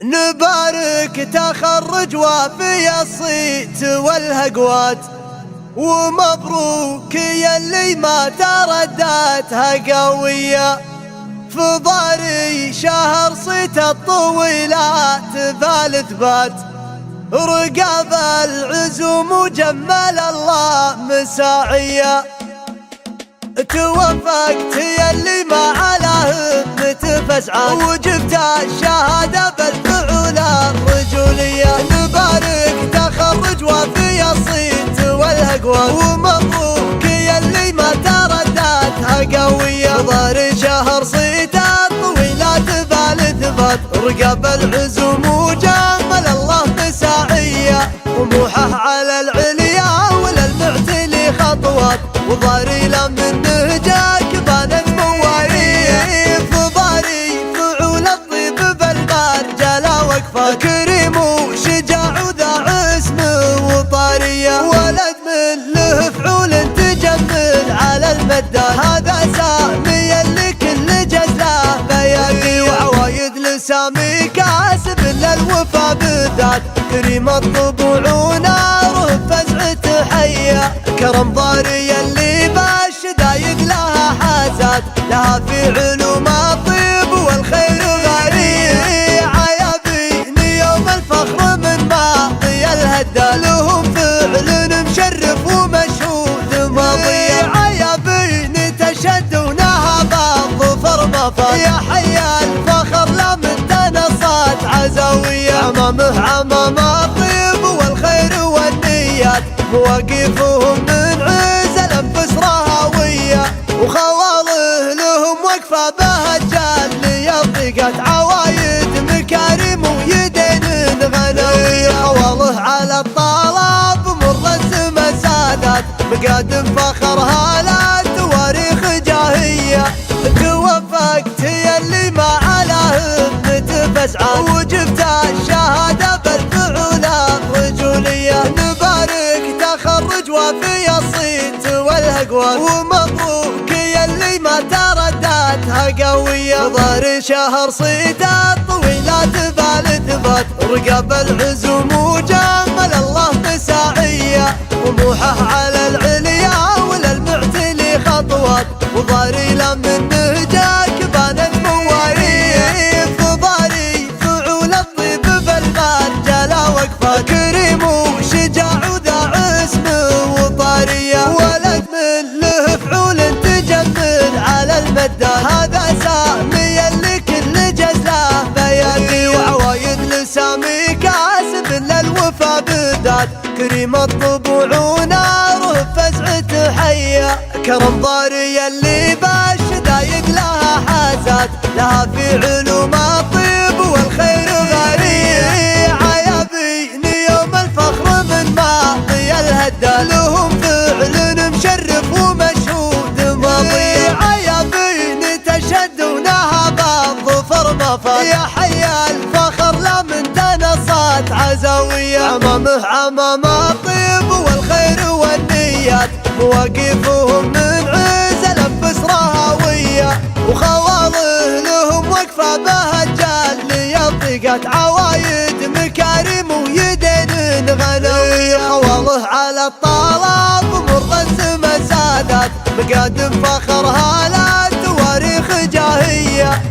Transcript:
نبارك تخرج وفي الصيت والهقوات، ومبروك يلي ما ترداتها قوية. فضاري شهر صيت الطويلات بالاثبات، رقاب العزوم وجمل الله مساعية. توفقت يلي ما على همة فزعة، وجبت الشهادة بالفعول الرجولية. نبارك تخرج وفي الصيت والهقوات، ومبروك يلي ما ترداتها قوية. ضاري شهر صيت الطويلات بالاثبات، رقاب العزوم وجمل الله مساعية. طموحه على العليا وللمعتلي خطوات، وضاري لمن نهجك بان المواعيد. فضاري فعول الطيب بالمرجلة وقفة، كريم وشجاع وذا عزم وطارية. ولد من له فعول تجمل على المدات، هذا سامي اللي كل جزله بياقي. وعوايد لسامي كاسب للوفا بالذات، كريم الطبوع وناره فزعة حية. كرم ضاري اللي بالشدايد لها حازات، لها في علوم الطيب والخير غريب. عيابيني يوم الفخر من ماضي الهدى، لهم فعل مشرف ومشهود ماضي. عيابيني تشد ونهب الظفر مفات، يا حي الفخر لا من تنصات عزاوية. عمامه عمام الطيب والخير والنيات، مواقفهم من عز الانفس رهاوية. وخواله لهم وقفة بهجال ليضيقت، عوايد مكارم ويدين غنوية. خواله على الطلب مر السما سادات، مقادم فخرها لا تواريخ جاهية. توفقت يلي ما على همة فزعة، وجبت الشهادة بالفعول الرجولية. نبارك تخرج وفي الصيت والهقوات، ومبروك يلي ما ترداتها قوية. ضاري شهر صيت الطويلات بالاثبات، رقاب العزوم وجمل الله مساعية. طموحه على العليا وللمعتلي خطوات، وضاري لمن نهجك بان المواعيد. فضاري فعول الطيب بالمرجلة وقفة، كريم وشجاع وذا عزم وطارية. ولد من له فعول تجمل على المدات، هذا سامي اللي كل جزله بياقي. وعوايد لسامي كاسب للوفا بالذات، كريم الطبوع وناره فزعة حية. كرم ضاري اللي بالشدايد لها حازات، لها في علوم الطيب والخير غريب. عيابيني يوم الفخر من ماضي الهدى، لهم فعل مشرف ومشهود ماضي. عيابيني تشد ونهب الظفر مفات، يا حي الفخر لا من تنصات عزاوية. عمامه عمام الطيب والخير والنيات، مواقفهم من عز الانفس رهاوية. وخواله لهم وقفة بهجال ليضيقت، عوايد مكارم ويدين غنوية. خواله على الطلب مر السما سادات، مقادم فخرها لا تواريخ جاهية.